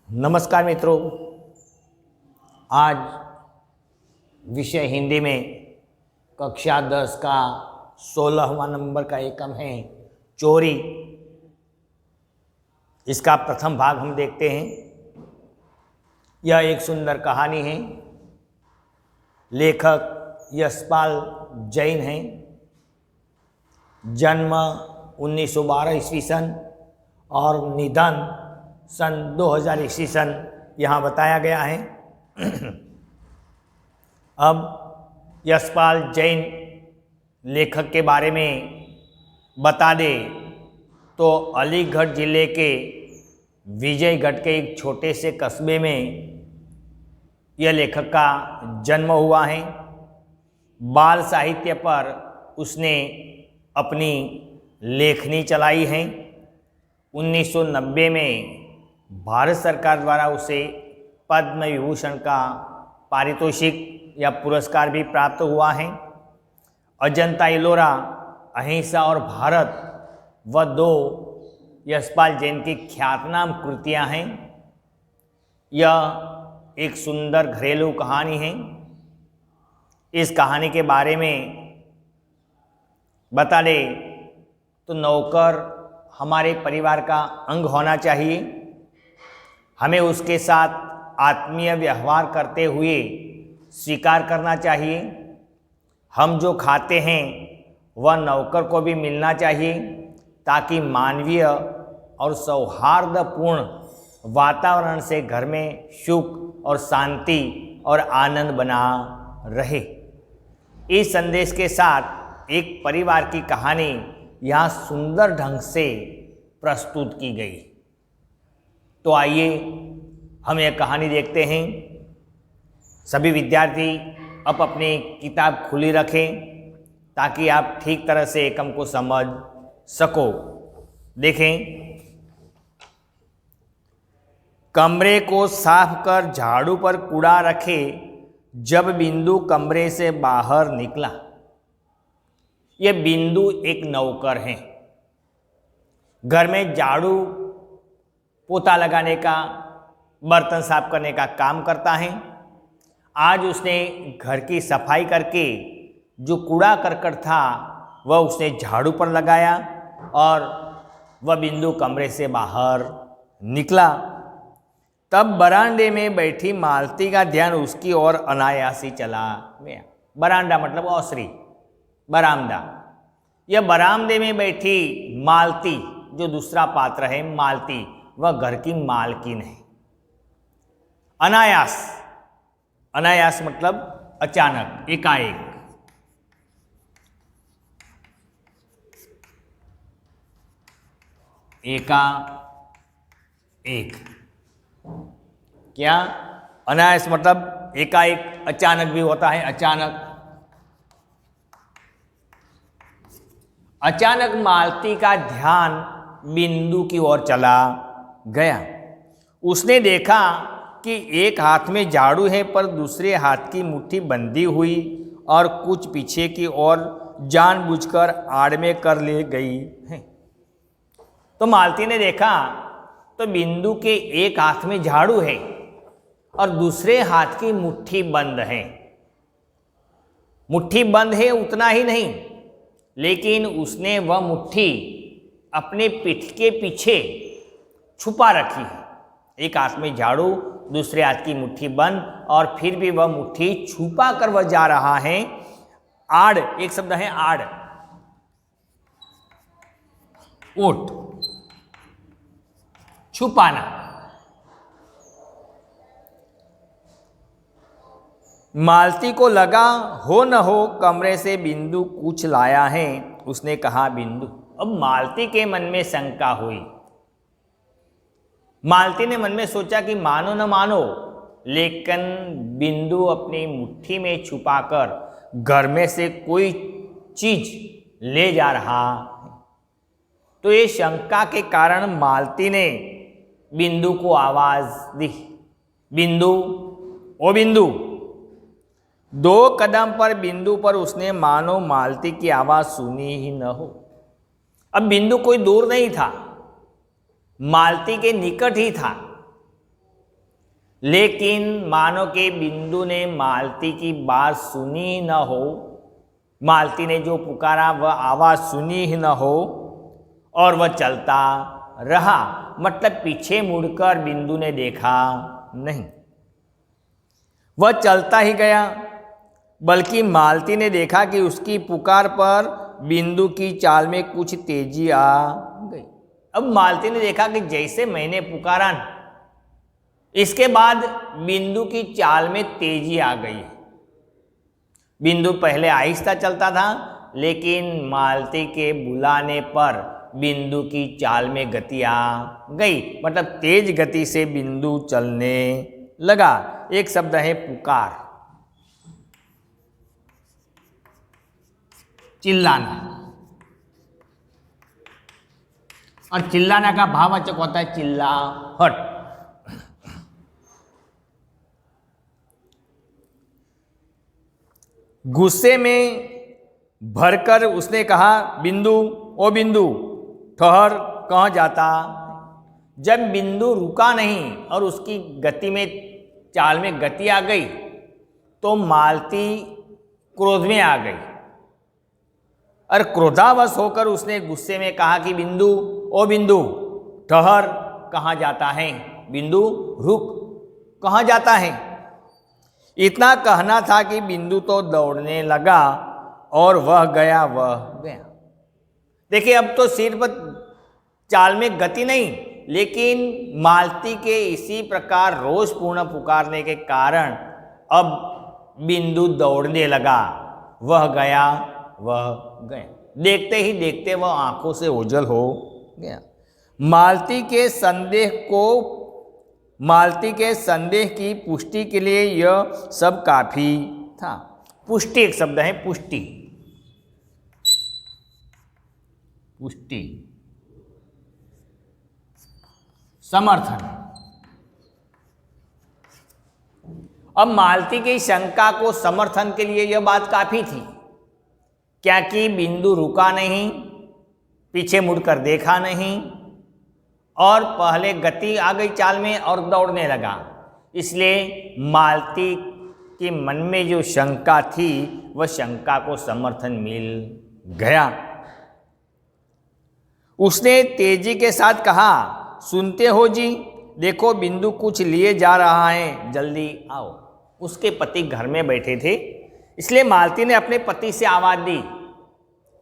नमस्कार मित्रों, आज विषय हिंदी में कक्षा 10 का 16वां नंबर का एकम है चोरी। इसका प्रथम भाग हम देखते हैं। यह एक सुंदर कहानी है। लेखक यशपाल जैन हैं। जन्म 1912 ईस्वी सन और निधन सन 2000 ईस्वी सन यहाँ बताया गया है। अब यशपाल जैन लेखक के बारे में बता दे तो अलीगढ़ जिले के विजयगढ़ के एक छोटे से कस्बे में यह लेखक का जन्म हुआ है। बाल साहित्य पर उसने अपनी लेखनी चलाई है। 1990 में भारत सरकार द्वारा उसे पद्म विभूषण का पारितोषिक या पुरस्कार भी प्राप्त हुआ है। अजंता इलोरा, अहिंसा और भारत व दो यशपाल जैन की ख्यातनाम कृतियां हैं। यह एक सुंदर घरेलू कहानी है। इस कहानी के बारे में बता दे तो नौकर हमारे परिवार का अंग होना चाहिए। हमें उसके साथ आत्मीय व्यवहार करते हुए स्वीकार करना चाहिए। हम जो खाते हैं वह नौकर को भी मिलना चाहिए ताकि मानवीय और सौहार्दपूर्ण वातावरण से घर में सुख और शांति और आनंद बना रहे। इस संदेश के साथ एक परिवार की कहानी यहाँ सुंदर ढंग से प्रस्तुत की गई। तो आइए हम यह कहानी देखते हैं। सभी विद्यार्थी अब अपनी किताब खुली रखें ताकि आप ठीक तरह से एकम को समझ सको। देखें, कमरे को साफ कर झाड़ू पर कूड़ा रखे जब बिंदु कमरे से बाहर निकला। यह बिंदु एक नौकर है। घर में झाड़ू पोता लगाने का, बर्तन साफ करने का काम करता है। आज उसने घर की सफाई करके जो कूड़ा करकट था वह उसने झाड़ू पर लगाया और वह बिंदु कमरे से बाहर निकला। तब बरामदे में बैठी मालती का ध्यान उसकी ओर अनायास ही चला गया। बरामदा मतलब ओसरी, बरामदा। यह बरामदे में बैठी मालती, जो दूसरा पात्र है मालती, वह घर की मालकिन है। अनायास, अनायास मतलब अचानक, एकाएक। एकाएक क्या? अनायास मतलब एकाएक, अचानक भी होता है। अचानक, अचानक मालती का ध्यान बिंदु की ओर चला गया। उसने देखा कि एक हाथ में झाड़ू है पर दूसरे हाथ की मुट्ठी बंधी हुई और कुछ पीछे की ओर जानबूझकर आड़ में कर ले गई है। तो मालती ने देखा तो बिंदु के एक हाथ में झाड़ू है और दूसरे हाथ की मुट्ठी बंद है। मुट्ठी बंद है उतना ही नहीं, लेकिन उसने वह मुट्ठी अपने पीठ के पीछे छुपा रखी है। एक हाथ में झाड़ू, दूसरे हाथ की मुट्ठी बंद, और फिर भी वह मुट्ठी छुपा कर वह जा रहा है। आड़, एक शब्द है आड़, ओट, छुपाना। मालती को लगा हो न हो कमरे से बिंदु कुछ लाया है। उसने कहा बिंदु। अब मालती के मन में शंका हुई। मालती ने मन में सोचा कि मानो न मानो, लेकिन बिंदु अपनी मुट्ठी में छुपाकर घर में से कोई चीज ले जा रहा है। तो ये शंका के कारण मालती ने बिंदु को आवाज दी, बिंदु, ओ बिंदु। 2 कदम पर बिंदु पर उसने मानो मालती की आवाज सुनी ही न हो। अब बिंदु कोई दूर नहीं था, मालती के निकट ही था, लेकिन मानो कि बिंदु ने मालती की बात सुनी ही न हो, मालती ने जो पुकारा वह आवाज सुनी ही न हो और वह चलता रहा। मतलब पीछे मुड़कर बिंदु ने देखा नहीं, वह चलता ही गया। बल्कि मालती ने देखा कि उसकी पुकार पर बिंदु की चाल में कुछ तेजी आ गई। अब मालती ने देखा कि जैसे मैंने पुकारा, इसके बाद बिंदु की चाल में तेजी आ गई। बिंदु पहले आहिस्ता चलता था, लेकिन मालती के बुलाने पर बिंदु की चाल में गति आ गई। मतलब तेज गति से बिंदु चलने लगा। एक शब्द है पुकार, चिल्लाना, और चिल्लाना का भाववाचक होता है चिल्लाहट। गुस्से में भरकर उसने कहा, बिंदु, ओ बिंदु, ठहर, कहाँ जाता। जब बिंदु रुका नहीं और उसकी गति में, चाल में गति आ गई, तो मालती क्रोध में आ गई और क्रोधावश होकर उसने गुस्से में कहा कि बिंदु, ओ बिंदु, ठहर, कहाँ जाता है। बिंदु, रुक, कहाँ जाता है। इतना कहना था कि बिंदु तो दौड़ने लगा और वह गया। देखिए, अब तो सिर्फ चाल में गति नहीं, लेकिन मालती के इसी प्रकार रोषपूर्ण पुकारने के कारण अब बिंदु दौड़ने लगा। वह गया। देखते ही देखते वह आंखों से ओझल हो गया। मालती के संदेह की पुष्टि के लिए यह सब काफी था। पुष्टि एक शब्द है, पुष्टि, समर्थन। अब मालती की शंका को समर्थन के लिए यह बात काफी थी, क्या कि बिंदु रुका नहीं, पीछे मुड़कर देखा नहीं और पहले गति आ गई चाल में और दौड़ने लगा। इसलिए मालती के मन में जो शंका थी, वह शंका को समर्थन मिल गया। उसने तेजी के साथ कहा, सुनते हो जी, देखो बिंदु कुछ लिए जा रहा है, जल्दी आओ। उसके पति घर में बैठे थे, इसलिए मालती ने अपने पति से आवाज दी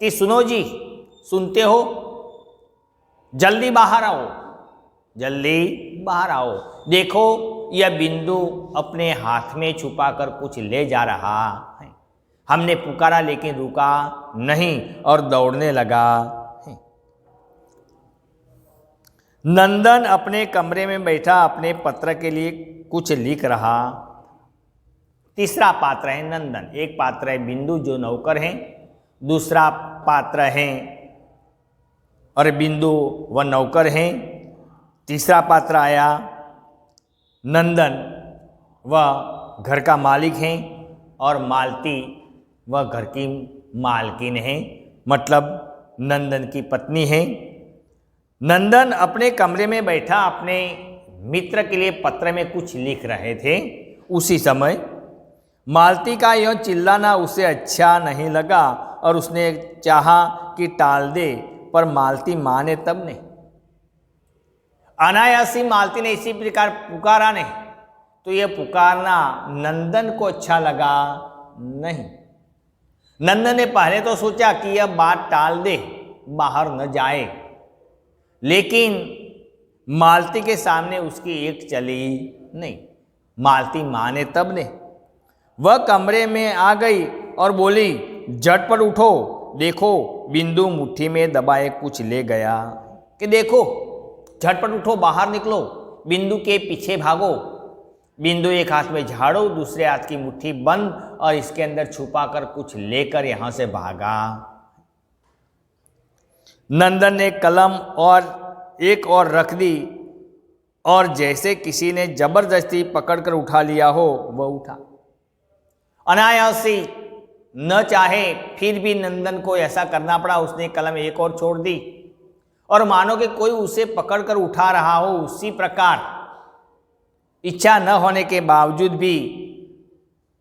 कि सुनो जी, सुनते हो, जल्दी बाहर आओ, जल्दी बाहर आओ। देखो, यह बिंदु अपने हाथ में छुपाकर कुछ ले जा रहा है। हमने पुकारा लेकिन रुका नहीं और दौड़ने लगा है। नंदन अपने कमरे में बैठा अपने पत्र के लिए कुछ लिख रहा। तीसरा पात्र है नंदन। एक पात्र है बिंदु जो नौकर है, दूसरा पात्र है और बिंदु वह नौकर है। तीसरा पात्र आया नंदन, वह घर का मालिक है और मालती वह घर की मालकिन है, मतलब नंदन की पत्नी है। नंदन अपने कमरे में बैठा अपने मित्र के लिए पत्र में कुछ लिख रहे थे। उसी समय मालती का यह चिल्लाना उसे अच्छा नहीं लगा और उसने चाहा कि टाल दे, पर मालती माने तब नहीं। अनायासी मालती ने इसी प्रकार पुकारा नहीं, तो यह पुकारना नंदन को अच्छा लगा नहीं। नंदन ने पहले तो सोचा कि यह बात टाल दे, बाहर न जाए, लेकिन मालती के सामने उसकी एक चली नहीं। मालती माने तब ने। वह कमरे में आ गई और बोली, झटपट उठो, देखो बिंदु मुट्ठी में दबाए कुछ ले गया। कि देखो, झटपट उठो, बाहर निकलो, बिंदु के पीछे भागो। बिंदु एक हाथ में झाड़ू, दूसरे हाथ की मुट्ठी बंद और इसके अंदर छुपाकर कुछ लेकर यहां से भागा। नंदन ने कलम और एक और रख दी और जैसे किसी ने जबरदस्ती पकड़कर उठा लिया हो, वह उठा। अनायासी, न चाहे फिर भी नंदन को ऐसा करना पड़ा। उसने कलम एक और छोड़ दी और मानो कि कोई उसे पकड़कर उठा रहा हो। उसी प्रकार इच्छा न होने के बावजूद भी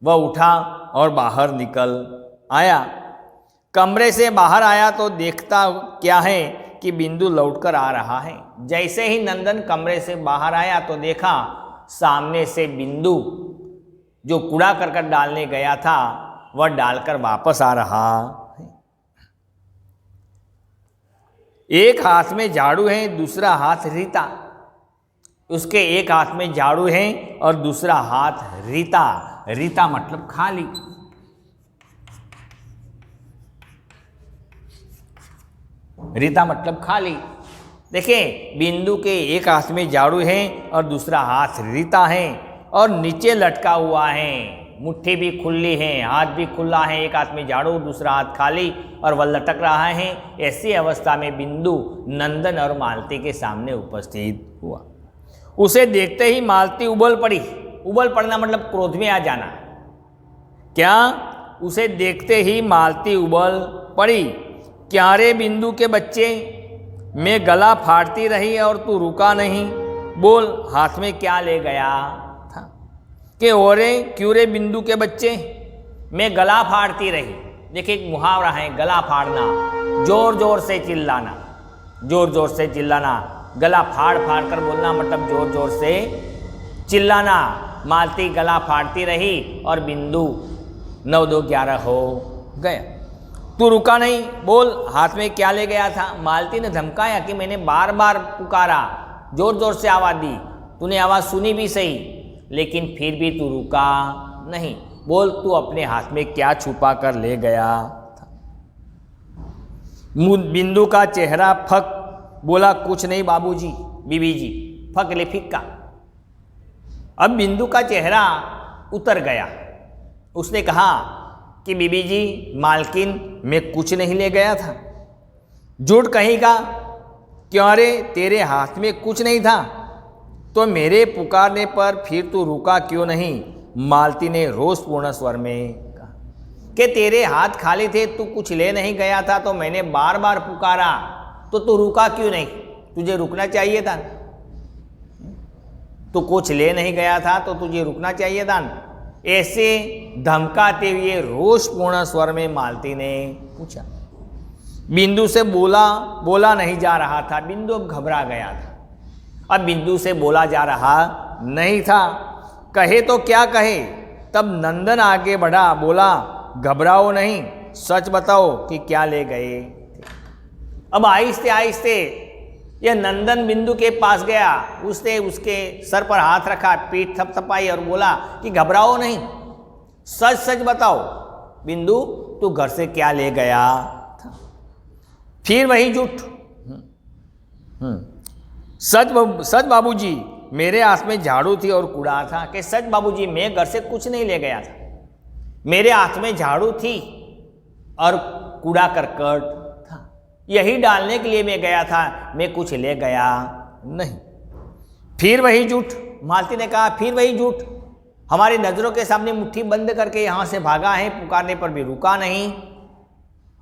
वह उठा और बाहर निकल आया। कमरे से बाहर आया तो देखता क्या है कि बिंदु लौटकर आ रहा है। जैसे ही नंदन कमरे से बाहर आया तो देखा सामने से बिंदु जो कूड़ा करकट डालने गया था वह डालकर वापस आ रहा है। एक हाथ में झाड़ू है, दूसरा हाथ रीता। उसके एक हाथ में झाड़ू है और दूसरा हाथ रीता। रीता मतलब खाली। रीता मतलब खाली। देखिए, बिंदु के एक हाथ में झाड़ू है और दूसरा हाथ रीता है और नीचे लटका हुआ है। मुट्ठी भी खुली है, हाथ भी खुला है। एक हाथ में झाड़ू, दूसरा हाथ खाली और वह लटक रहा है। ऐसी अवस्था में बिंदु नंदन और मालती के सामने उपस्थित हुआ। उसे देखते ही मालती उबल पड़ी। उबल पड़ना मतलब क्रोध में आ जाना। क्या? उसे देखते ही मालती उबल पड़ी। क्या रे बिंदु के बच्चे, मैं गला फाड़ती रही और तू रुका नहीं। बोल, हाथ में क्या ले गया था? कि ओरे क्यों रे बिंदु के बच्चे, मैं गला फाड़ती रही। देखिए, एक मुहावरा है गला फाड़ना, जोर जोर से चिल्लाना। जोर जोर से चिल्लाना, गला फाड़ फाड़ कर बोलना मतलब जोर जोर से चिल्लाना। मालती गला फाड़ती रही और बिंदु 9 2 11 हो गया। तू रुका नहीं। बोल, हाथ में क्या ले गया था? मालती ने धमकाया कि मैंने बार बार पुकारा, जोर जोर से आवाज़ दी, तूने आवाज़ सुनी भी सही, लेकिन फिर भी तू रुका नहीं। बोल, तू अपने हाथ में क्या छुपा कर ले गया था? बिंदु का चेहरा फक। बोला, कुछ नहीं बाबूजी, बीबी जी। फक ले फिक्का। अब बिंदु का चेहरा उतर गया। उसने कहा कि बीबी जी, मालकिन, मैं कुछ नहीं ले गया था। झूठ कहेगा? क्यों रे, तेरे हाथ में कुछ नहीं था तो मेरे पुकारने पर फिर तू रुका क्यों नहीं? मालती ने रोषपूर्ण स्वर में कहा कि तेरे हाथ खाली थे, तू कुछ ले नहीं गया था तो मैंने बार बार पुकारा, तो तू रुका क्यों नहीं? तुझे रुकना चाहिए था। तू कुछ ले नहीं गया था तो तुझे रुकना चाहिए था। ऐसे धमकाते हुए रोषपूर्ण स्वर में मालती ने पूछा। बिंदु से बोला नहीं जा रहा था। बिंदु अब घबरा गया था। अब बिंदु से बोला जा रहा नहीं था। कहे तो क्या कहे? तब नंदन आगे बढ़ा, बोला, घबराओ नहीं, सच बताओ कि क्या ले गए। अब आहिस्ते आहिस्ते यह नंदन बिंदु के पास गया। उसने उसके सर पर हाथ रखा, पीठ थपथपाई और बोला कि घबराओ नहीं, सच सच बताओ बिंदु, तू घर से क्या ले गया था? फिर वही झूठ। सच बाबूजी, मेरे हाथ में झाड़ू थी और कूड़ा था। कि सच बाबूजी, मैं घर से कुछ नहीं ले गया था। मेरे हाथ में झाड़ू थी और कूड़ा करकट था, यही डालने के लिए मैं गया था, मैं कुछ ले गया नहीं। फिर वही झूठ। मालती ने कहा, फिर वही झूठ। हमारी नज़रों के सामने मुट्ठी बंद करके यहाँ से भागा है, पुकारने पर भी रुका नहीं,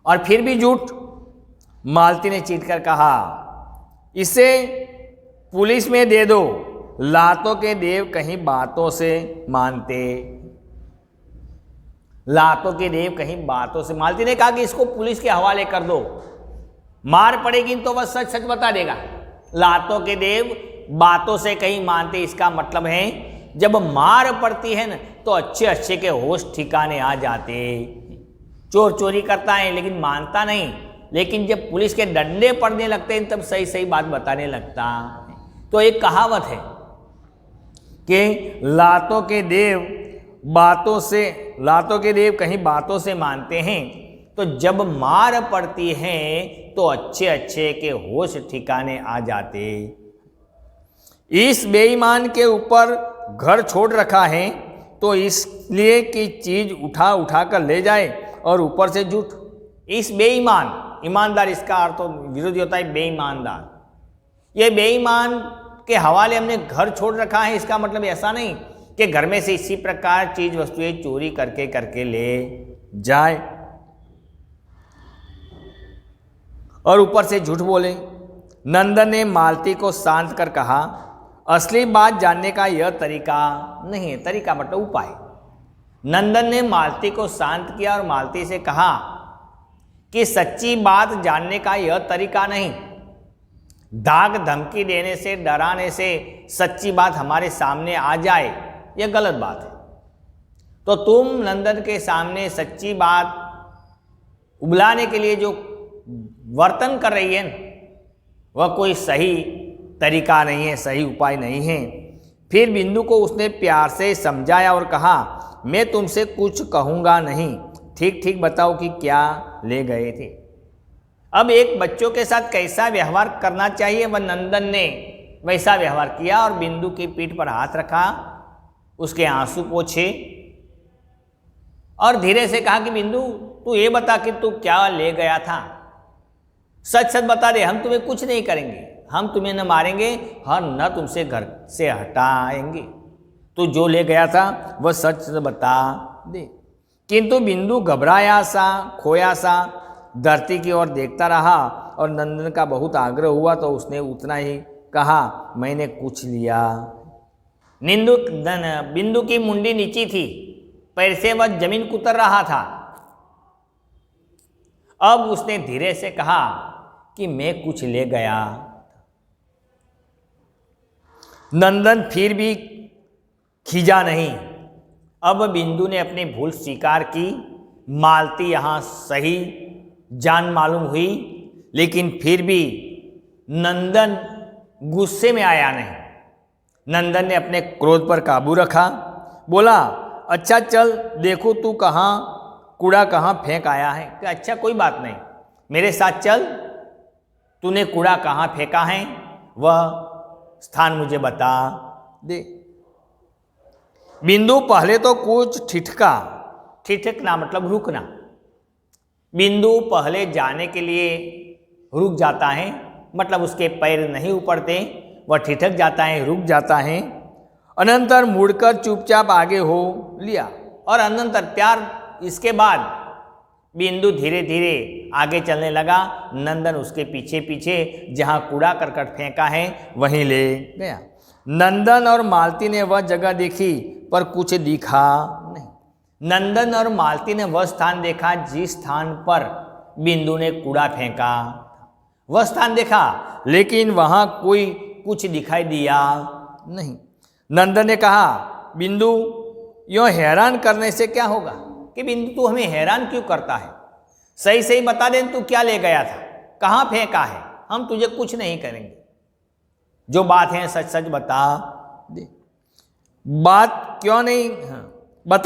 और फिर भी झूठ। मालती ने चीखकर कहा, इसे पुलिस में दे दो, लातों के देव कहीं बातों से मानते। लातों के देव कहीं बातों से। मालती ने कहा कि इसको पुलिस के हवाले कर दो, मार पड़ेगी तो वह सच सच बता देगा। लातों के देव बातों से कहीं मानते, इसका मतलब है जब मार पड़ती है ना तो अच्छे अच्छे के होश ठिकाने आ जाते। चोर चोरी करता है लेकिन मानता नहीं, लेकिन जब पुलिस के डंडे पड़ने लगते हैं तब सही सही बात बताने लगता। तो एक कहावत है कि लातों के देव कहीं बातों से मानते हैं। तो जब मार पड़ती है तो अच्छे अच्छे के होश ठिकाने आ जाते। इस बेईमान के ऊपर घर छोड़ रखा है तो इसलिए कि चीज उठा उठा कर ले जाए, और ऊपर से झूठ। इस बेईमान, ईमानदार इसका अर्थ तो विरोधी होता है बेईमानदार। ये बेईमान के हवाले हमने घर छोड़ रखा है, इसका मतलब ऐसा नहीं कि घर में से इसी प्रकार चीज वस्तुएं चोरी करके करके ले जाए और ऊपर से झूठ बोले। नंदन ने मालती को शांत कर कहा, असली बात जानने का यह तरीका नहीं है। तरीका मतलब उपाय। नंदन ने मालती को शांत किया और मालती से कहा कि सच्ची बात जानने का यह तरीका नहीं। दाग धमकी देने से, डराने से सच्ची बात हमारे सामने आ जाए, यह गलत बात है। तो तुम नंदन के सामने सच्ची बात उबलाने के लिए जो वर्तन कर रही है वह कोई सही तरीका नहीं है, सही उपाय नहीं है। फिर बिंदु को उसने प्यार से समझाया और कहा, मैं तुमसे कुछ कहूँगा नहीं, ठीक ठीक बताओ कि क्या ले गए थे। अब एक बच्चों के साथ कैसा व्यवहार करना चाहिए वह नंदन ने वैसा व्यवहार किया और बिंदु की पीठ पर हाथ रखा, उसके आंसू पोंछे और धीरे से कहा कि बिंदु तू ये बता कि तू क्या ले गया था। सच सच बता दे, हम तुम्हें कुछ नहीं करेंगे, हम तुम्हें न मारेंगे और न तुमसे घर से हटाएंगे। तू जो ले गया था वह सच सच बता दे। किंतु बिंदु घबराया सा, खोया सा धरती की ओर देखता रहा और नंदन का बहुत आग्रह हुआ तो उसने उतना ही कहा, मैंने कुछ लिया। बिंदु की मुंडी नीची थी, पैर से वह जमीन कुतर रहा था। अब उसने धीरे से कहा कि मैं कुछ ले गया। नंदन फिर भी खींचा नहीं। अब बिंदु ने अपनी भूल स्वीकार की। मालती यहाँ सही जान मालूम हुई, लेकिन फिर भी नंदन गुस्से में आया नहीं। नंदन ने अपने क्रोध पर काबू रखा, बोला, अच्छा चल देखो तू कूड़ा कहाँ फेंक आया है। कि अच्छा कोई बात नहीं, मेरे साथ चल, तूने कूड़ा कहाँ फेंका है वह स्थान मुझे बता दे। बिंदु पहले तो कुछ ठिठकना मतलब रुकना। बिंदु पहले जाने के लिए रुक जाता है, मतलब उसके पैर नहीं ऊपरते, वह ठिठक जाता है, रुक जाता है। अनंतर मुड़कर चुपचाप आगे हो लिया और अनंतर प्यार इसके बाद बिंदु धीरे धीरे आगे चलने लगा। नंदन उसके पीछे पीछे जहाँ कूड़ा करकट फेंका है वहीं ले गया। नंदन और मालती ने वह जगह देखी पर कुछ दिखा नहीं। नंदन और मालती ने वह स्थान देखा जिस स्थान पर बिंदु ने कूड़ा फेंका, वह स्थान देखा, लेकिन वहाँ कोई कुछ दिखाई दिया नहीं। नंदन ने कहा, बिंदु यूँ हैरान करने से क्या होगा? कि बिंदु तू हमें हैरान क्यों करता है? सही सही बता दे तू क्या ले गया था, कहाँ फेंका है, हम तुझे कुछ नहीं करेंगे। जो बात है सच सच बता दे। बता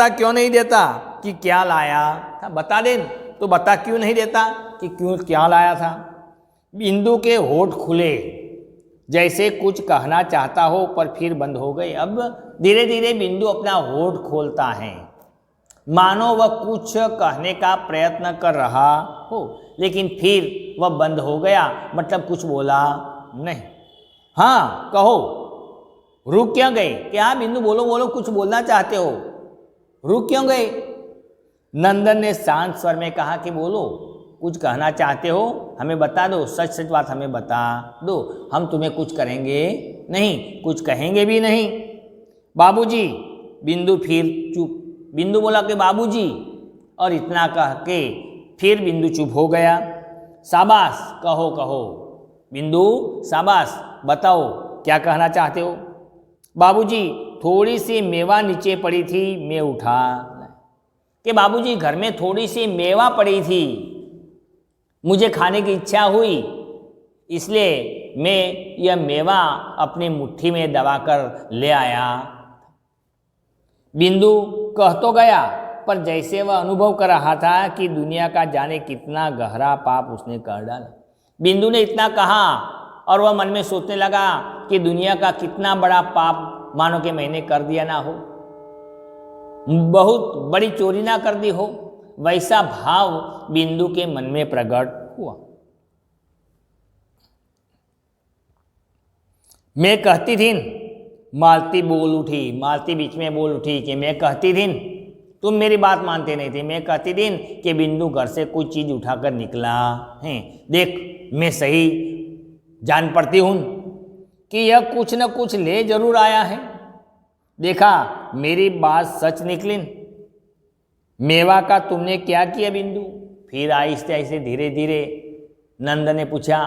क्यों नहीं देता कि क्या लाया था? बता दे तो बता क्यों नहीं देता कि क्या लाया था। बिंदु के होठ खुले जैसे कुछ कहना चाहता हो पर फिर बंद हो गए। अब धीरे धीरे बिंदु अपना होठ खोलता है, मानो वह कुछ कहने का प्रयत्न कर रहा हो, लेकिन फिर वह बंद हो गया, मतलब कुछ बोला नहीं। हाँ कहो, रुक क्यों गए? क्या बिंदु बोलो कुछ बोलना चाहते हो, रुक क्यों गए? नंदन ने शांत स्वर में कहा कि बोलो, कुछ कहना चाहते हो, हमें बता दो, सच सच बात हमें बता दो, हम तुम्हें कुछ करेंगे नहीं, कुछ कहेंगे भी नहीं। बाबूजी। बिंदु फिर चुप। बिंदु बोला कि बाबूजी, और इतना कह के फिर बिंदु चुप हो गया। शाबाश, कहो बिंदु, शाबाश, बताओ क्या कहना चाहते हो। बाबूजी, थोड़ी सी मेवा नीचे पड़ी थी, मैं उठा। कि बाबूजी, घर में थोड़ी सी मेवा पड़ी थी, मुझे खाने की इच्छा हुई, इसलिए मैं यह मेवा अपनी मुट्ठी में दबाकर ले आया। बिंदु कह तो गया, पर जैसे वह अनुभव कर रहा था कि दुनिया का जाने कितना गहरा पाप उसने कर डाला। बिंदु ने इतना कहा और वह मन में सोचने लगा कि दुनिया का कितना बड़ा पाप मानो कि मैंने कर दिया ना हो, बहुत बड़ी चोरी ना कर दी हो, वैसा भाव बिंदु के मन में प्रकट हुआ। मैं कहती थी, मालती बोल उठी, मालती बीच में बोल उठी कि मैं कहती थी, तुम मेरी बात मानते नहीं थे। मैं कहती थी कि बिंदु घर से कोई चीज़ उठाकर निकला है, देख मैं सही जान पड़ती हूँ कि यह कुछ न कुछ ले जरूर आया है। देखा मेरी बात सच निकली। मेवा का तुमने क्या किया बिंदु? फिर आहिस्ते आहिस्ते धीरे धीरे नंद ने पूछा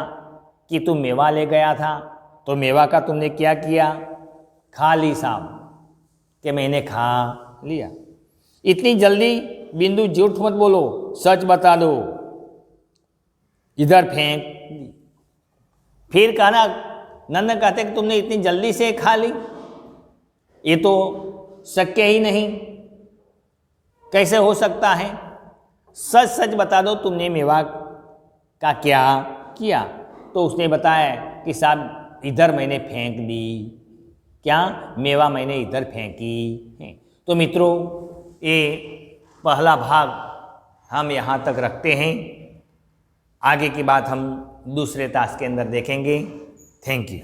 कि तू मेवा ले गया था, तो मेवा का तुमने क्या किया? खा ली साहब, कि मैंने खा लिया। इतनी जल्दी बिंदु झूठ मत बोलो, सच बता दो, इधर फेंक। फिर कहना, नंद कहते कि तुमने इतनी जल्दी से खा ली, ये तो शक्य ही नहीं, कैसे हो सकता है? सच सच बता दो, तुमने मेवा का क्या किया? तो उसने बताया कि साहब इधर मैंने फेंक दी। क्या? मेवा मैंने इधर फेंकी है। तो मित्रों, ये पहला भाग हम यहाँ तक रखते हैं। आगे की बात हम दूसरे टास्क के अंदर देखेंगे। Thank you.